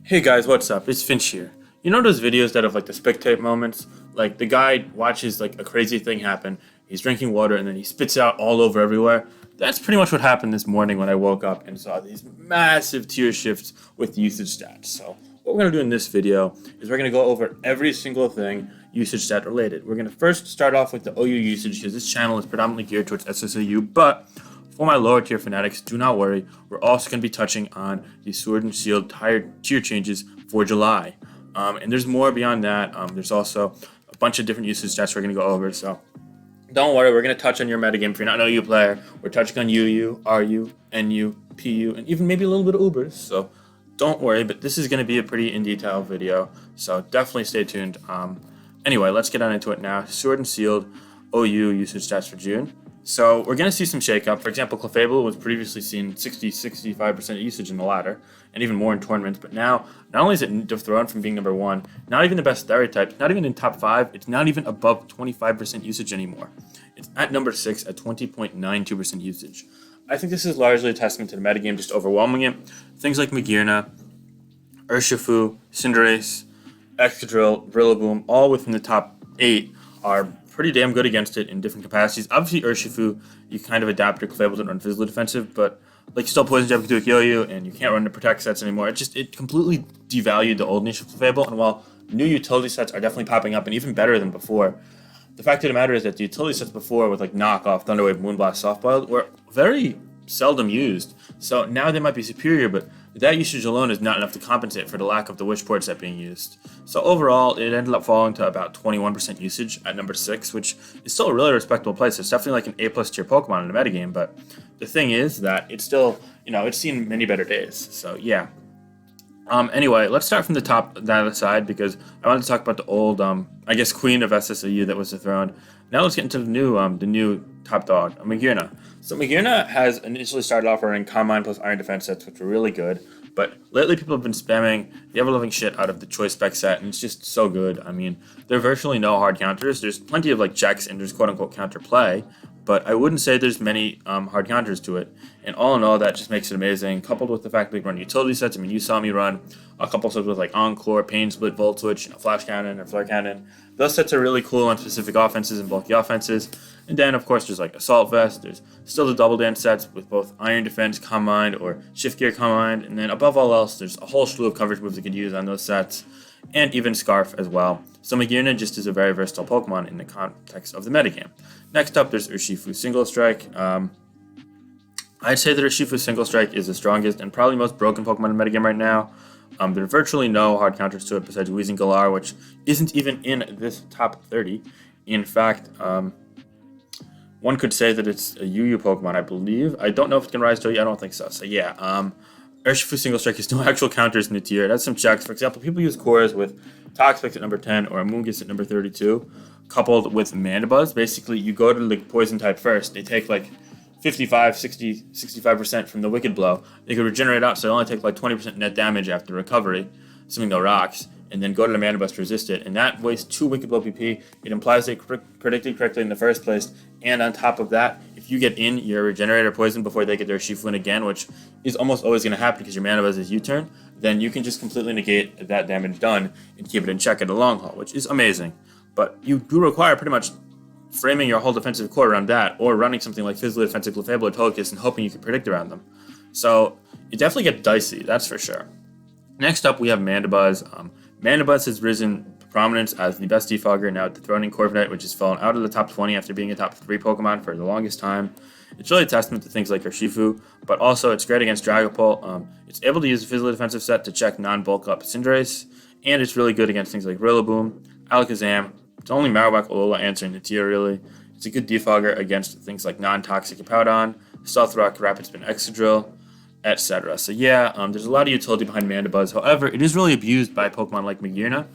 Hey guys, what's up? It's Finch here. You know those videos that have like the spectate moments? Like the guy watches like a crazy thing happen, he's drinking water and then he spits out all over everywhere? That's pretty much what happened this morning when I woke up and saw these massive tier shifts with usage stats. So what we're going to do in this video is we're going to go over every single thing usage stat related. We're going to first start off with the OU usage because this channel is predominantly geared towards SSOU, but for my lower tier fanatics, do not worry. We're also going to be touching on the Sword and Shield tier changes for July. And there's more beyond that. There's also a bunch of different usage stats we're going to go over. So don't worry, we're going to touch on your metagame. If you're not an OU player, we're touching on UU, RU, NU, PU, and even maybe a little bit of Ubers. So don't worry, but this is going to be a pretty in detail video. So definitely stay tuned. Anyway, let's get on into it now. Sword and Shield OU usage stats for June. So we're going to see some shakeup. For example, Clefable was previously seen 60-65% usage in the ladder, and even more in tournaments. But now, not only is it dethroned from being number one, not even the best stereotype, not even in top 5, it's not even above 25% usage anymore. It's at number 6 at 20.92% usage. I think this is largely a testament to the metagame just overwhelming it. Things like Magnezone, Urshifu, Cinderace, Excadrill, Rillaboom, all within the top 8 are pretty damn good against it in different capacities. Obviously, Urshifu, you kind of adapt your Clefable to run physically defensive, but like you still Poison Jab can do a kill you, and you can't run the Protect sets anymore. It completely devalued the old niche of Clefable, and while new utility sets are definitely popping up and even better than before, the fact of the matter is that the utility sets before with like Knockoff, Thunderwave, Moonblast, Softboiled were very seldom used. So now they might be superior, but that usage alone is not enough to compensate for the lack of the Wishport set being used. So overall, it ended up falling to about 21% usage at number 6, which is still a really respectable place. It's definitely like an A+ tier Pokemon in the metagame, but the thing is that it's still, it's seen many better days. So yeah. Anyway, let's start from the top that aside because I wanted to talk about the old, I guess, queen of SSOU that was dethroned. Now let's get into the new top dog, Magnezone. So Magnezone has initially started off running Calm Mind plus Iron Defense sets, which were really good. But lately people have been spamming the ever-loving shit out of the Choice Spec set, and it's just so good. I mean, there are virtually no hard counters. There's plenty of like checks and there's quote-unquote counter play, but I wouldn't say there's many hard counters to it. And all in all, that just makes it amazing. Coupled with the fact that we run utility sets. I mean, you saw me run a couple sets with like Encore, Pain Split, Volt Switch, Flash Cannon, or Flare Cannon. Those sets are really cool on specific offenses and bulky offenses. And then, of course, there's like Assault Vest. There's still the Double Dance sets with both Iron Defense, Calm Mind, or Shift Gear Calm Mind. And then above all else, there's a whole slew of coverage moves you could use on those sets. And even Scarf as well. So Magnezone just is a very versatile Pokemon in the context of the metagame. Next up, there's Urshifu Single Strike. I'd say that Urshifu Single Strike is the strongest and probably most broken Pokemon in the metagame right now. There are virtually no hard counters to it besides Weezing Galar, which isn't even in this top 30. In fact, one could say that it's a UU Pokemon, I believe. I don't know if it can rise to it. I don't think so. So yeah, Urshifu Single Strike has no actual counters in the tier. It has some checks. For example, people use cores with Toxapex at number 10 or Amoonguss at number 32, coupled with Mandibuzz. Basically, you go to the Poison type first. They take like 55, 60, 65% from the Wicked Blow. They could regenerate out, so they only take like 20% net damage after recovery, assuming no rocks, and then go to the Mandibuzz to resist it. And that wastes 2 Wicked Blow PP. It implies they predicted correctly in the first place. And on top of that, if you get in your Regenerator Poison before they get their Urshifu in again, which is almost always going to happen because your Mandibuzz is U-turn, then you can just completely negate that damage done and keep it in check at the long haul, which is amazing. But you do require pretty much framing your whole defensive core around that, or running something like physically defensive Clefable or Togekiss and hoping you can predict around them. So it definitely gets dicey, that's for sure. Next up, we have Mandibuzz. Mandibuzz has risen to prominence as the best defogger, now dethroning Corviknight, which has fallen out of the top 20 after being a top 3 Pokemon for the longest time. It's really a testament to things like Urshifu, but also it's great against Dragapult. It's able to use a physically defensive set to check non-bulk up Cinderace, and it's really good against things like Rillaboom, Alakazam. It's only Marowak, Alola answering the tier, really. It's a good defogger against things like non-toxic Hippowdon, Stealth Rock, Rapid Spin, Excadrill, etc. So yeah, there's a lot of utility behind Mandibuzz. However, it is really abused by Pokemon like Magnezone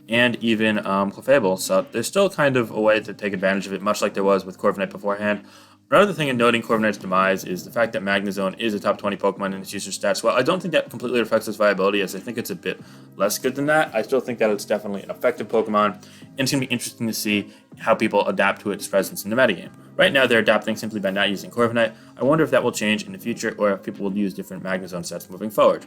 and even Clefable. So there's still kind of a way to take advantage of it, much like there was with Corviknight beforehand. Another thing in noting Corviknight's demise is the fact that Magnezone is a top 20 Pokemon in its usage stats. Well, I don't think that completely reflects its viability, as I think it's a bit less good than that. I still think that it's definitely an effective Pokemon, and it's going to be interesting to see how people adapt to its presence in the metagame. Right now, they're adapting simply by not using Corviknight. I wonder if that will change in the future, or if people will use different Magnezone sets moving forward.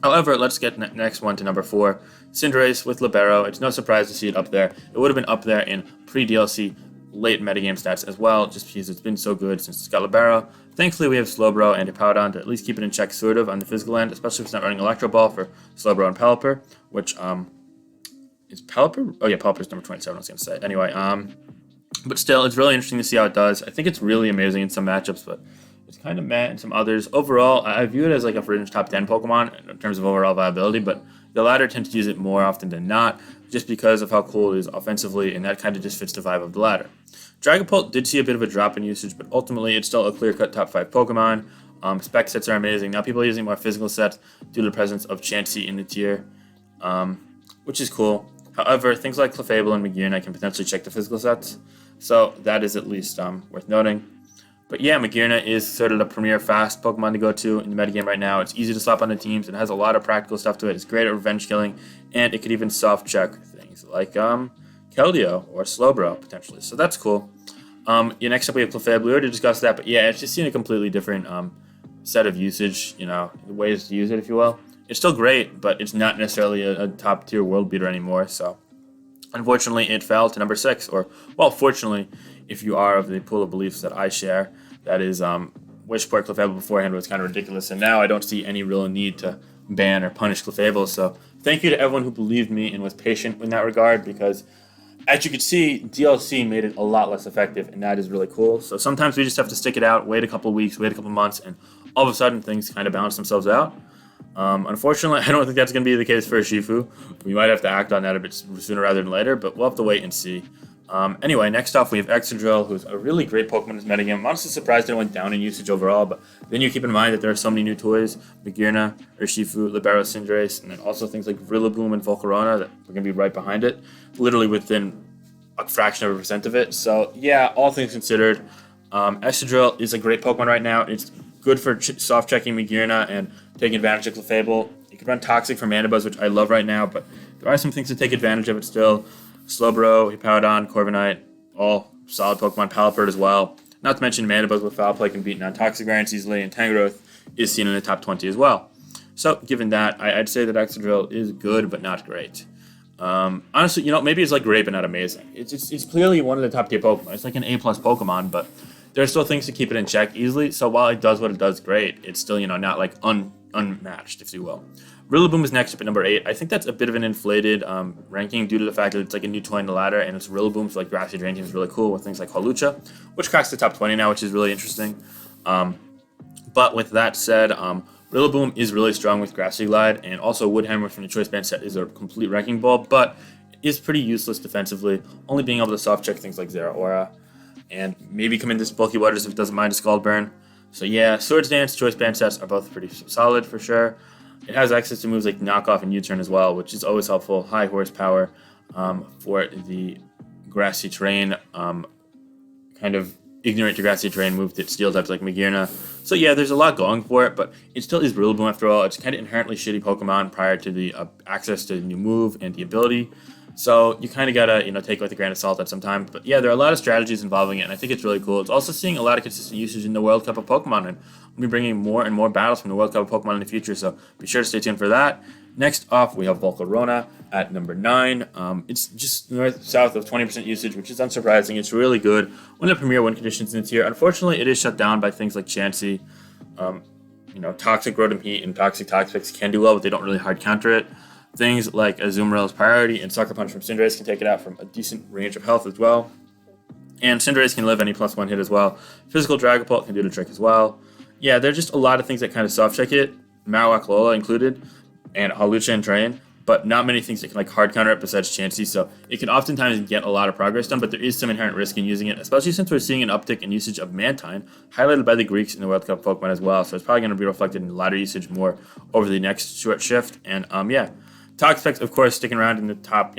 However, let's get next one to number 4, Cinderace with Libero. It's no surprise to see it up there. It would have been up there in pre-DLC late metagame stats as well, just because it's been so good since it's got Libero. Thankfully, we have Slowbro and Hippowdon to at least keep it in check sort of on the physical end, especially if it's not running Electro Ball for Slowbro and Pelipper, which, is Pelipper? Oh yeah, Pelipper's number 27, I was going to say. Anyway, but still, it's really interesting to see how it does. I think it's really amazing in some matchups, but it's kind of meh in some others. Overall, I view it as like a fringe top 10 Pokemon in terms of overall viability, but the latter tend to use it more often than not, just because of how cool it is offensively, and that kind of just fits the vibe of the latter. Dragapult did see a bit of a drop in usage, but ultimately it's still a clear-cut top 5 Pokemon. Spec sets are amazing. Now people are using more physical sets due to the presence of Chansey in the tier, which is cool. However, things like Clefable and Magearna can potentially check the physical sets, so that is at least worth noting. But yeah, Magearna is sort of the premier fast Pokemon to go to in the metagame right now. It's easy to slap on the teams. It has a lot of practical stuff to it. It's great at revenge killing, and it could even soft check things like Keldeo or Slowbro potentially. So that's cool. Next up we have Clefable. We already discussed that, but yeah, it's just seen a completely different set of usage, ways to use it, if you will. It's still great, but it's not necessarily a top tier world beater anymore. So unfortunately, it fell to number 6. Or, well, fortunately, if you are of the pool of beliefs that I share, that is, Wishport Clefable beforehand was kind of ridiculous, and now I don't see any real need to ban or punish Clefable. So thank you to everyone who believed me and was patient in that regard, because as you can see, DLC made it a lot less effective, and that is really cool. So sometimes we just have to stick it out, wait a couple weeks, wait a couple months, and all of a sudden things kind of balance themselves out. Unfortunately, I don't think that's going to be the case for Urshifu. We might have to act on that a bit sooner rather than later, but we'll have to wait and see. Anyway, next off we have Excadrill, who's a really great Pokemon in this metagame. I'm honestly surprised it went down in usage overall, but then you keep in mind that there are so many new toys, Magearna, Urshifu, Libero, Cinderace, and then also things like Rillaboom and Volcarona that are going to be right behind it, literally within a fraction of a percent of it. So yeah, all things considered, Excadrill is a great Pokemon right now. It's good for soft checking Magearna and taking advantage of Clefable. You can run Toxic for Manabuzz, which I love right now, but there are some things to take advantage of it still. Slowbro, Hippowdon, Corviknight, all solid Pokemon. Pelipper as well. Not to mention Manabuzz with Foul Play can beat non-toxic variants easily, and Tangrowth is seen in the top 20 as well. So given that, I'd say that Excadrill is good, but not great. Honestly, maybe it's like great, but not amazing. It's clearly one of the top tier Pokemon. It's like an A+ Pokemon, but there are still things to keep it in check easily. So while it does what it does great, it's still, not like unmatched, if you will. Rillaboom is next up at number 8. I think that's a bit of an inflated ranking due to the fact that it's like a new toy in the ladder, and it's Rillaboom, so like Grassy Drain Team is really cool with things like Hawlucha, which cracks the top 20 now, which is really interesting. But with that said, Rillaboom is really strong with Grassy Glide, and also Woodhammer from the Choice Band set is a complete wrecking ball, but is pretty useless defensively, only being able to soft check things like Zeraora, and maybe come into Bulky Waters if it doesn't mind a Scald Burn. So yeah, Swords Dance, Choice Band sets are both pretty solid for sure. It has access to moves like Knockoff and U-Turn as well, which is always helpful. High horsepower for the grassy terrain, kind of ignorant to grassy terrain move that steel types like Magearna. So yeah, there's a lot going for it, but it still is Rillaboom after all. It's kind of inherently shitty Pokemon prior to the access to the new move and the ability. So you kind of gotta, take it with a grain of salt at some time. But yeah, there are a lot of strategies involving it, and I think it's really cool. It's also seeing a lot of consistent usage in the World Cup of Pokemon, and we'll be bringing more and more battles from the World Cup of Pokemon in the future, so be sure to stay tuned for that. Next off, we have Volcarona at number 9. It's just south of 20% usage, which is unsurprising. It's really good. One of the premier win conditions in the tier. Unfortunately, it is shut down by things like Chansey. Toxic Rotom Heat and Toxic Toxapex can do well, but they don't really hard counter it. Things like Azumarilla's Priority and Sucker Punch from Cinderace can take it out from a decent range of health as well. And Cinderace can live any +1 hit as well. Physical Dragapult can do the trick as well. Yeah, there are just a lot of things that kind of soft check it, Marowak Lola included, and Hawlucha and Train, but not many things that can hard counter it besides Chansey, so it can oftentimes get a lot of progress done, but there is some inherent risk in using it, especially since we're seeing an uptick in usage of Mantine, highlighted by the Greeks in the World Cup Pokemon as well, so it's probably going to be reflected in the ladder usage more over the next short shift, and yeah. Toxapex, of course, sticking around in the top,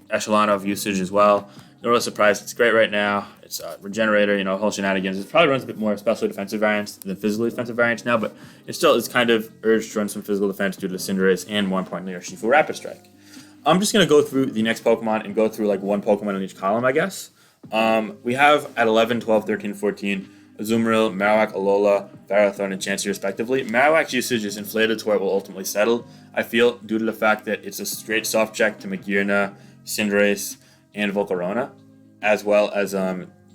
echelon of usage as well. No real surprise. It's great right now. It's a Regenerator, whole shenanigans. It probably runs a bit more especially defensive variants than physically defensive variants now, but it still is kind of urged to run some physical defense due to Cinderace and, more importantly, Urshifu Rapid Strike. I'm just going to go through the next Pokemon and go through one Pokemon in each column, I guess. We have at 11, 12, 13, 14, Azumarill, Marowak, Alola, Varathorn, and Chansey respectively. Marowak's usage is inflated to where it will ultimately settle, I feel, due to the fact that it's a straight soft check to Magnezone, Cinderace, and Volcarona, as well as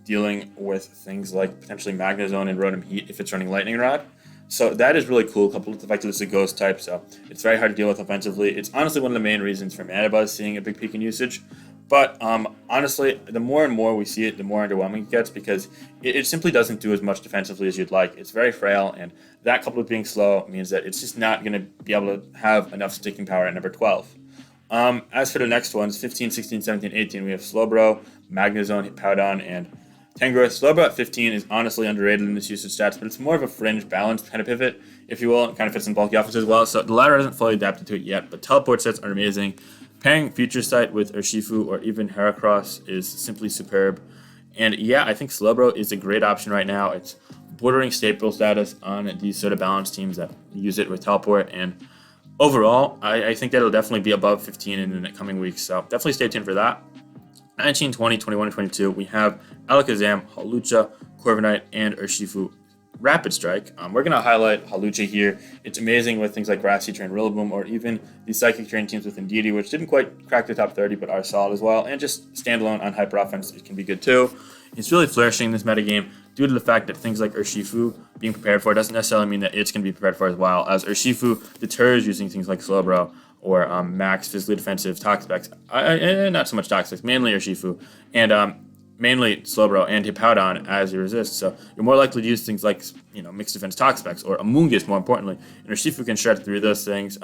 dealing with things like potentially Magnezone and Rotom Heat if it's running Lightning Rod. So that is really cool, coupled with the fact that it's a ghost type, so it's very hard to deal with offensively. It's honestly one of the main reasons for Manabuzz seeing a big peak in usage. But honestly, the more and more we see it, the more underwhelming it gets, because it simply doesn't do as much defensively as you'd like. It's very frail, and that coupled with being slow means that it's just not going to be able to have enough sticking power at number 12. As for the next ones, 15, 16, 17, 18, we have Slowbro, Magnezone, Hippowdon, and Tangrowth. Slowbro at 15 is honestly underrated in this usage stats, but it's more of a fringe balance kind of pivot, if you will. It kind of fits in bulky offense as well, so the latter hasn't fully adapted to it yet, but teleport sets are amazing. Pairing Future Sight with Urshifu or even Heracross is simply superb. And yeah, I think Slowbro is a great option right now. It's bordering staple status on these sort of balanced teams that use it with teleport, and overall, I think that it'll definitely be above 15 in the coming weeks, so definitely stay tuned for that. 19, 20, 21, and 22, we have Alakazam, Hawlucha, Corviknight, and Urshifu Rapid Strike. We're going to highlight Hawlucha here. It's amazing with things like Grassy Train, Rillaboom, or even the Psychic Train teams with Indeedee, which didn't quite crack the top 30, but are solid as well. And just standalone on Hyper Offense, it can be good too. It's really flourishing in this metagame due to the fact that things like Urshifu being prepared for doesn't necessarily mean that it's going to be prepared for as well, as Urshifu deters using things like Slowbro or max physically defensive Toxapex. Not so much Toxapex, mainly Urshifu, and mainly Slowbro and Hippowdon as you resist. So you're more likely to use things like, mixed defense Toxapex or Amoonguss more importantly. And Urshifu can shred through those things.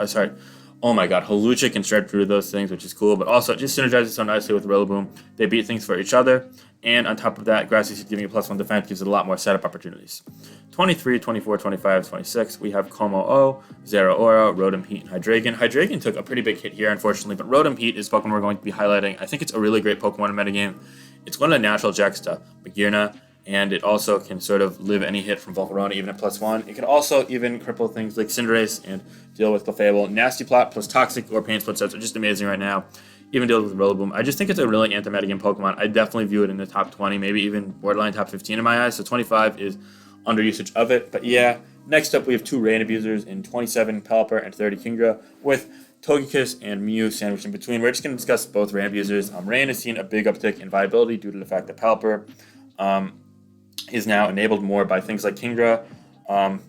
Oh my god, Hawlucha can shred through those things, which is cool, but also it just synergizes so nicely with Rillaboom. They beat things for each other, and on top of that, Grassy Seed giving a +1 defense gives it a lot more setup opportunities. 23, 24, 25, 26, we have Como-O, Zeraora, Rotom Heat, and Hydreigon. Hydreigon took a pretty big hit here, unfortunately, but Rotom Heat is Pokemon we're going to be highlighting. I think it's a really great Pokemon in metagame. It's one of the natural checks to Magnezone, and it also can sort of live any hit from Volcarona, even at +1. It can also even cripple things like Cinderace and deal with Clefable. Nasty Plot plus Toxic or Pain Split sets are just amazing right now. Even deal with Rillaboom. I just think it's a really anti-metagame Pokemon. I definitely view it in the top 20, maybe even borderline top 15 in my eyes. So 25 is under usage of it. But yeah, next up we have two Rain Abusers in 27 Pelipper and 30 Kingdra with Togekiss and Mew sandwiched in between. We're just going to discuss both Rain Abusers. Rain has seen a big uptick in viability due to the fact that Pelipper is now enabled more by things like Kingdra,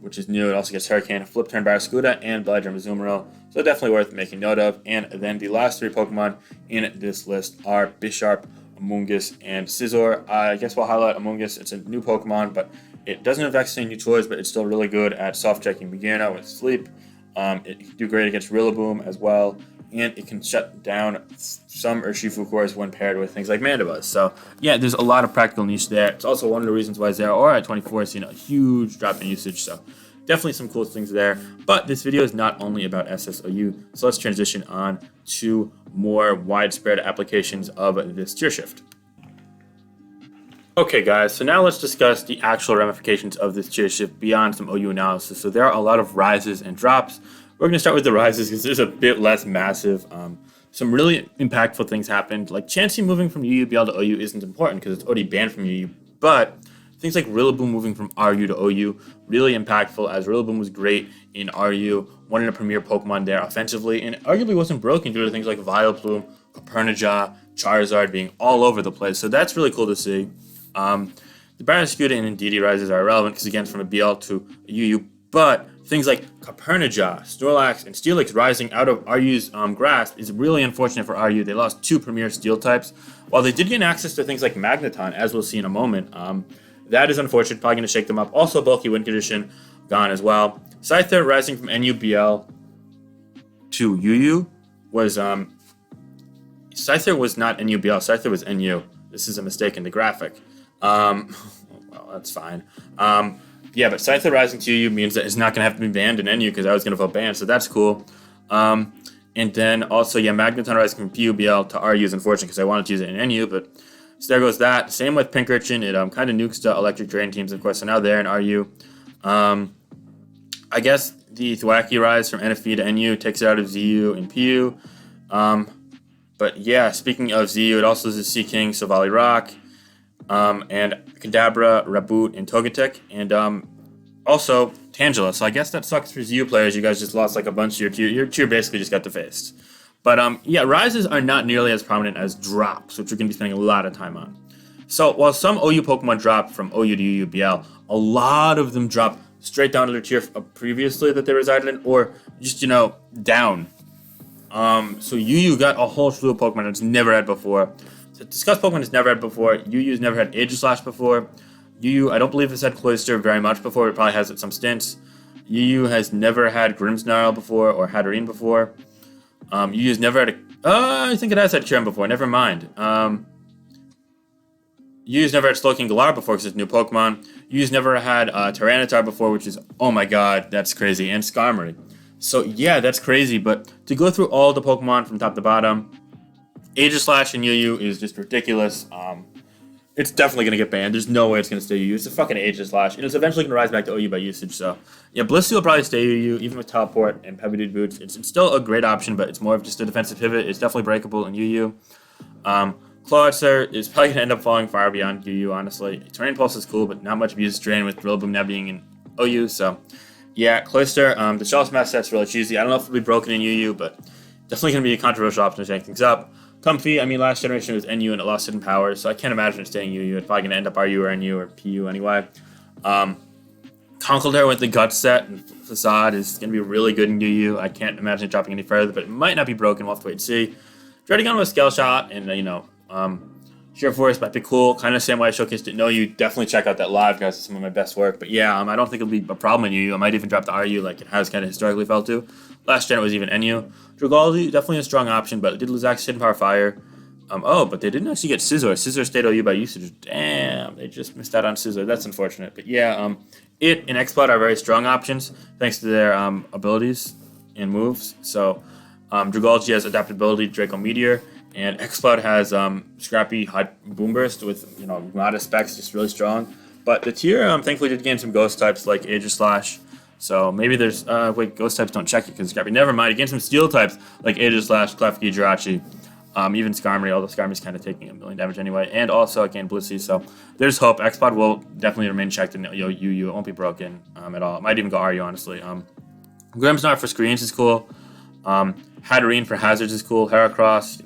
which is new. It also gets Hurricane, Flip Turn Barraskewda, and Beledrum Azumarill. So definitely worth making note of. And then the last three Pokemon in this list are Bisharp, Amoonguss, and Scizor. I guess we'll highlight Amoonguss. It's a new Pokemon, but it doesn't have any new toys, but it's still really good at soft-checking Magnezone with Sleep. It can do great against Rillaboom as well, and it can shut down some Urshifu cores when paired with things like Mandibuzz. So yeah, there's a lot of practical niche there. It's also one of the reasons why Zeraora at 24 has seen a huge drop in usage, so definitely some cool things there. But this video is not only about SSOU, so let's transition on to more widespread applications of this tier shift. Okay guys, so now let's discuss the actual ramifications of this tier shift beyond some OU analysis. So there are a lot of rises and drops. We're going to start with the rises because there's a bit less massive. Some really impactful things happened. Like Chansey moving from UUBL to OU isn't important because it's already banned from UU. But things like Rillaboom moving from RU to OU, really impactful, as Rillaboom was great in RU, one of the premier Pokemon there offensively, and arguably wasn't broken due to things like Vileplume, Copernaja, Charizard being all over the place. So that's really cool to see. The Barraskewda and Indeedee rises are irrelevant because, again, from a BL to a UU, but things like Copernaja, Snorlax, and Steelix rising out of RU's grasp is really unfortunate for RU. They lost two premier Steel types. While they did gain access to things like Magneton, as we'll see in a moment, that is unfortunate, probably going to shake them up. Also, bulky win condition gone as well. Scyther rising from NUBL to UU was... Scyther was not NUBL, Scyther was NU. This is a mistake in the graphic. Well, that's fine. Yeah, but Scyther rising to UU means that it's not going to have to be banned in NU because I was going to vote ban, so that's cool. And then also, yeah, Magneton rising from PUBL to RU is unfortunate because I wanted to use it in NU, but so there goes that. Same with Pincurchin. It kind of nukes the Electric Drain teams, of course, so now they're in RU. I guess the Thwackey rise from NFV to NU takes it out of ZU and PU. But yeah, speaking of ZU, it also is a Sea King, so Valley Rock. and Kadabra, Raboot, and Togetic, and also Tangela. So I guess that sucks for you players. You guys just lost like a bunch of your tier. Your tier basically just got defaced. But yeah, rises are not nearly as prominent as drops, which we're going to be spending a lot of time on. So while some OU Pokemon drop from OU to UU BL, a lot of them drop straight down to their tier previously that they resided in, or just, down. So UU got a whole slew of Pokemon it's never had before. So discuss Pokemon it's never had before. UU's never had Aegislash before. UU, I don't believe it's had Cloyster very much before. It probably has at some stints. UU has never had Grimmsnarl before or Hatterene before. UU's never had I think it has had Kyurem before. Never mind. UU's never had Slowking Galar before because it's new Pokemon. UU's never had Tyranitar before, which is, oh my god, that's crazy. And Skarmory. So yeah, that's crazy. But to go through all the Pokemon from top to bottom, Aegislash in UU is just ridiculous. It's definitely going to get banned. There's no way it's going to stay UU. It's a fucking Aegislash. And it's eventually going to rise back to OU by usage. So, yeah, Blissey will probably stay UU, even with Teleport and Heavy Dude Boots. It's still a great option, but it's more of just a defensive pivot. It's definitely breakable in UU. Cloyster is probably going to end up falling far beyond UU, honestly. Terrain Pulse is cool, but not much abuse Drain with Rillaboom now being in OU. So, yeah, Cloyster, the Shell Smash set's really cheesy. I don't know if it'll be broken in UU, but definitely going to be a controversial option to shake things up. Comfy, I mean, last generation was NU and it lost hidden powers, so I can't imagine it staying UU. It's probably going to end up RU or NU or PU anyway. Conkeldurr with the Gut set and Facade is going to be really good in UU. I can't imagine it dropping any further, but it might not be broken. We'll have to wait and see. Dredigon with Scale Shot and, Sheer Force might be cool. Kind of the same way I showcased it in OU. Definitely check out that live, guys. It's some of my best work. But yeah, I don't think it'll be a problem in UU. I might even drop the RU like it has kind of historically felt to. Last gen it was even NU. Dragaldi, definitely a strong option, but it did lose access to Hidden Power Fire. But they didn't actually get Scizor. Scizor stayed OU by usage. Damn, they just missed out on Scizor. That's unfortunate. But yeah, it and Exploud are very strong options thanks to their abilities and moves. So Dragaldi has Adaptability, Draco Meteor, and Exploud has Scrappy Hot Boom Burst with modest specs, just really strong. But the tier thankfully did gain some ghost types like Aegislash. So maybe there's ghost types don't check it because Scrappy. Never mind. Against some steel types like Aegislash, Klefki, Jirachi, even Skarmory, although Skarmory's kind of taking 1 million damage anyway, and also again Blissey. So there's hope. Expod will definitely remain checked in UU. It won't be broken at all. It might even go RU honestly. Grimmsnarl for screens is cool. Hatterene for hazards is cool. Heracross,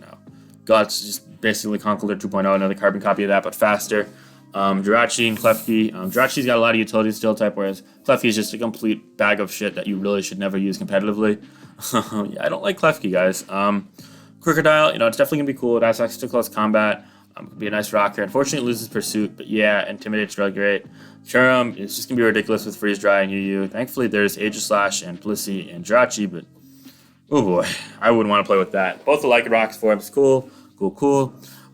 Guts, just basically Conkeldurr 2.0, another carbon copy of that, but faster. Jirachi and Klefki. Jirachi's got a lot of utility steel type, whereas Klefki is just a complete bag of shit that you really should never use competitively. Yeah, I don't like Klefki, guys. Crocodile, it's definitely going to be cool. It has access to close combat. Could be a nice rocker. Unfortunately, it loses Pursuit, but yeah, Intimidate's really great. Kyurem is just going to be ridiculous with Freeze Dry and UU. Thankfully, there's Aegislash and Blissey and Jirachi, but oh boy, I wouldn't want to play with that. Both the Like Rocks forms, cool.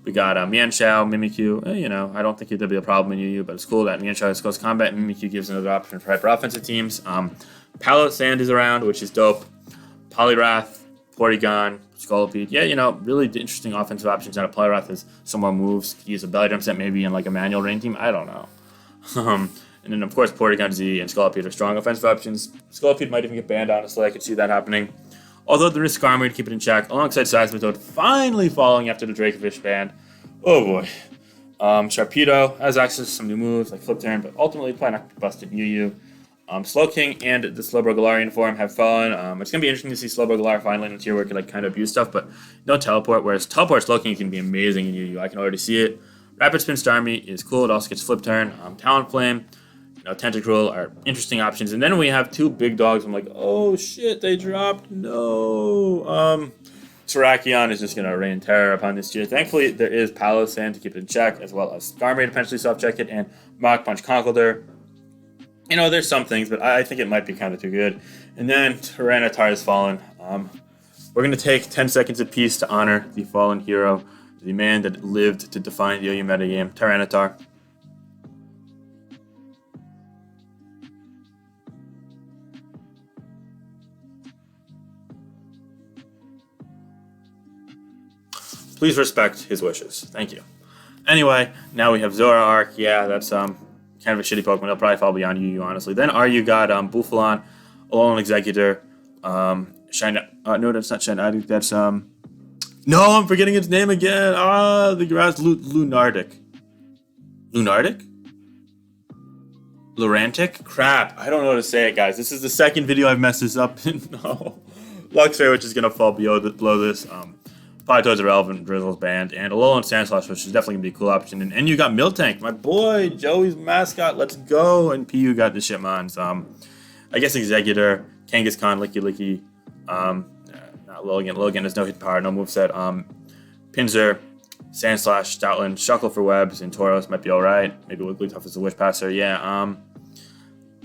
We got Mienshao, Mimikyu. I don't think there'll be a problem in UU, but it's cool that Mienshao has close combat, and Mimikyu gives another option for hyper offensive teams. Pallet Sand is around, which is dope. Poliwrath, Porygon, Scolipede. Yeah, really interesting offensive options. Now Poliwrath has some more moves. Could use a Belly Drum set maybe in like a manual rain team. I don't know. And then, of course, Porygon Z and Scolipede are strong offensive options. Scolipede might even get banned, honestly. I could see that happening. Although there is Skarmory to keep it in check, alongside Seismitoad finally falling after the Dracovish ban. Oh boy. Sharpedo has access to some new moves like Flip Turn, but ultimately probably not busted UU. Slowking and the Slowbro Galarian form have fallen. It's going to be interesting to see Slowbro Galar finally in a tier where it can kind of abuse stuff, but no Teleport, whereas Teleport Slowking can be amazing in UU. I can already see it. Rapid Spin Starmie is cool. It also gets Flip Turn. Talonflame, Tentacruel are interesting options. And then we have two big dogs. I'm like, oh shit, they dropped. No. Terrakion is just going to rain terror upon this tier. Thankfully, there is Palossand to keep it in check, as well as Skarmory to potentially self-check it, and Mach Punch Conkeldurr. There's some things, but I think it might be kind of too good. And then Tyranitar has fallen. We're going to take 10 seconds apiece to honor the fallen hero, the man that lived to define the OU metagame, Tyranitar. Please respect his wishes. Thank you. Anyway, now we have Zoroark. Yeah, that's kind of a shitty Pokemon. It'll probably fall beyond UU, honestly. Then RU got Buffalon, Alolan Executor, Shine. No, that's not Shine. I think that's no, I'm forgetting its name again. The grass Lunardic. Lunartic? Lurantic? Crap, I don't know how to say it, guys. This is the second video I've messed this up in. No. Luxray, which is going to fall below this. Politoed's irrelevant, Drizzle's banned, and Alolan Sandslash, which is definitely going to be a cool option. And you got Miltank, my boy, Joey's mascot, let's go. And PU got the Shitmons. I guess Executor, Kangaskhan, Licky, not Logan. Logan has no hit power, no moveset. Pinsir, Sandslash, Stoutland, Shuckle for webs, and Tauros might be alright. Maybe Wigglytuff is a Wish Passer, yeah.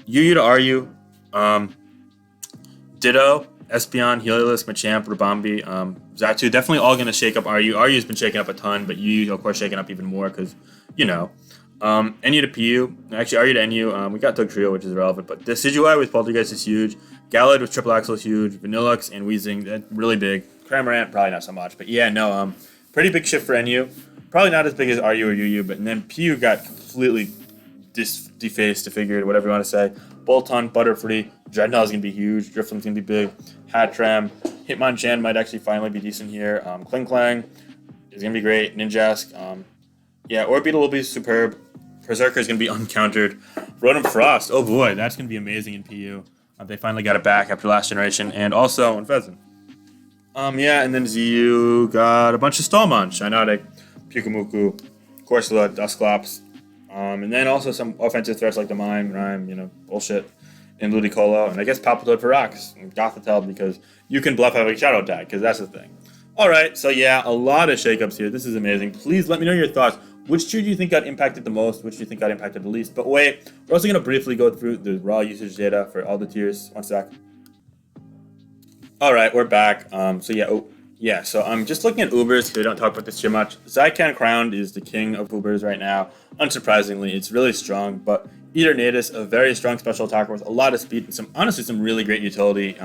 UU to RU, Ditto, Espeon, Heliolisk, Machamp, Rabambi, Xatu, definitely all going to shake up RU. RU's been shaking up a ton, but UU, of course, shaking up even more because, you know. NU to PU, actually RU to NU, we got Dugtrio, which is irrelevant, but Decidueye with Poltergeist is huge. Gallade with Triple Axle is huge. Vanillux and Weezing, that's really big. Cramorant, probably not so much, but yeah, no, pretty big shift for NU. Probably not as big as RU or UU, but then PU got completely defaced, defigured, whatever you want to say. Bolton, Butterfree, Dreadnought is going to be huge. Drifloon's going to be big. Hatram, Hitmonchan might actually finally be decent here. Klinklang is going to be great. Ninjask, yeah, Orbeetle will be superb. Berserker is going to be uncountered. Rotom Frost, oh boy, that's going to be amazing in PU. They finally got it back after last generation, and also in Pheasant. Yeah, and then ZU got a bunch of Stallmon, Shiinotic, Pyukumuku, Corsola, Dusclops, and then also some offensive threats like the Rhyme, you know, bullshit, and Ludicolo, and I guess Palpitoad for rocks, and Gothitelle because you can bluff having Shadow Tag, because that's the thing. Alright, so yeah, a lot of shakeups here. This is amazing. Please let me know your thoughts. Which tier do you think got impacted the most? Which do you think got impacted the least? But wait, we're also going to briefly go through the raw usage data for all the tiers. One sec. Alright, we're back. So I'm just looking at Ubers because we don't talk about this too much. Zycan Crowned is the king of Ubers right now. Unsurprisingly, it's really strong, but Eternatus, a very strong special attacker with a lot of speed and honestly some really great utility,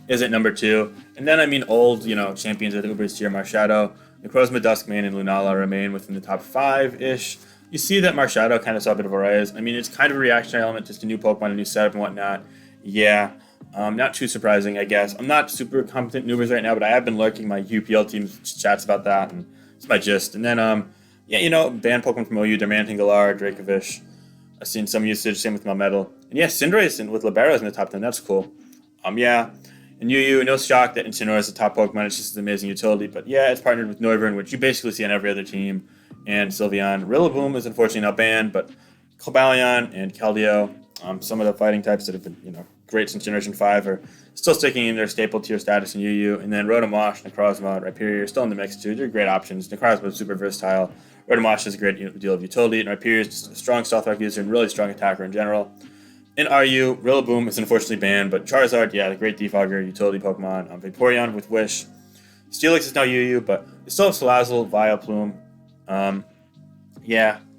is at number 2. And then, I mean, old, champions of the Ubers tier, Marshadow, Necrozma, Duskmane, and Lunala remain within the top 5-ish. You see that Marshadow kind of saw a bit of a rise. I mean, it's kind of a reactionary element, just a new Pokemon, a new setup and whatnot. Yeah, not too surprising, I guess. I'm not super competent in Ubers right now, but I have been lurking my UPL team's chats about that, and it's my gist. And then, banned Pokemon from OU, Darmanitan, Galar, Dracovish. I've seen some usage, same with Melmetal. And yeah, Cinderace and with Liberos in the top 10, that's cool. And UU, no shock that Incineroar is the top Pokemon, it's just an amazing utility. But yeah, it's partnered with Noivern, which you basically see on every other team. And Sylveon. Rillaboom is unfortunately not banned, but Cobalion and Keldeo, some of the fighting types that have been, great since Generation 5 are still sticking in their staple tier status in UU. And then Rotomosh, Necrozma, Rhyperior are still in the mix too. They're great options. Necrozma is super versatile. Rotomosh has a great deal of utility, and Rhyperior is just a strong Stealth Rock user and really strong attacker in general. In RU, Rillaboom is unfortunately banned, but Charizard, yeah, the great defogger, utility Pokemon. Vaporeon with Wish. Steelix is now UU, but they still have Salazzle, Vileplume.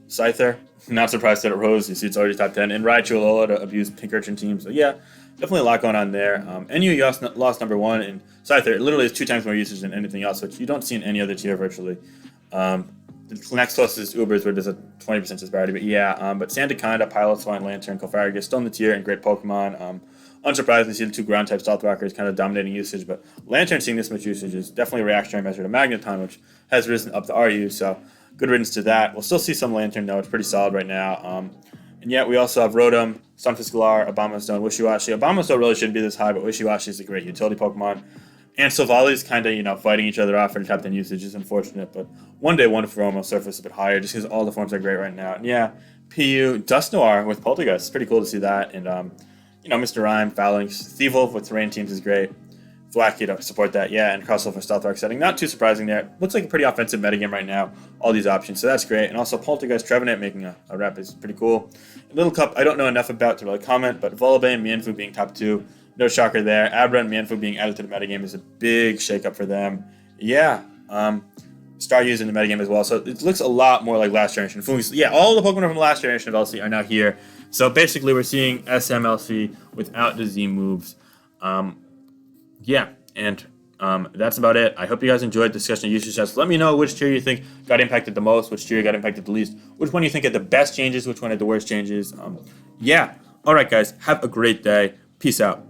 Scyther, not surprised that it rose. You see it's already top 10. And Raichu Alola to abuse Pinkerton team, so yeah, definitely a lot going on there. NU lost number 1, and Scyther, it literally is 2 times more usage than anything else, which you don't see in any other tier virtually. The next closest is Ubers, where there's a 20% disparity, but yeah, but Sandaconda, Piloswine, Lantern, Clefairy still in the tier and great Pokemon. Unsurprisingly, see the 2 ground-type Stealth Rockers kind of dominating usage, but Lantern seeing this much usage is definitely a reactionary measure to Magnezone, which has risen up to RU, so good riddance to that. We'll still see some Lantern, though. It's pretty solid right now. And yet, we also have Rotom, Stunfisk Galar, Abomasnow, Wishiwashi. Abomasnow really shouldn't be this high, but Wishiwashi is a great utility Pokemon. And Silvali's kind of, fighting each other off for the top 10 usage is unfortunate, but one day one form will surface a bit higher just because all the forms are great right now. And yeah, PU, Dusknoir with Poltergeist. It's pretty cool to see that. And, Mr. Rhyme, Phalanx, Thievulf with Terrain teams is great. Thwackey to support that, yeah, and Crossover Stealth Rock setting. Not too surprising there. Looks like a pretty offensive metagame right now, all these options, so that's great. And also Poltergeist Trevenant making a rep is pretty cool. Little Cup, I don't know enough about to really comment, but Volibane, Mienfoo being top 2. No shocker there. Abra and Mienfoo being added to the metagame is a big shakeup for them. Yeah, Staryu in the metagame as well, so it looks a lot more like last generation. Yeah, all the Pokemon from last generation of LC are now here. So basically we're seeing SMLC without the Z moves. That's about it. I hope you guys enjoyed the discussion of usage sets. Let me know which tier you think got impacted the most, which tier got impacted the least, which one you think had the best changes, which one had the worst changes. Alright guys, have a great day. Peace out.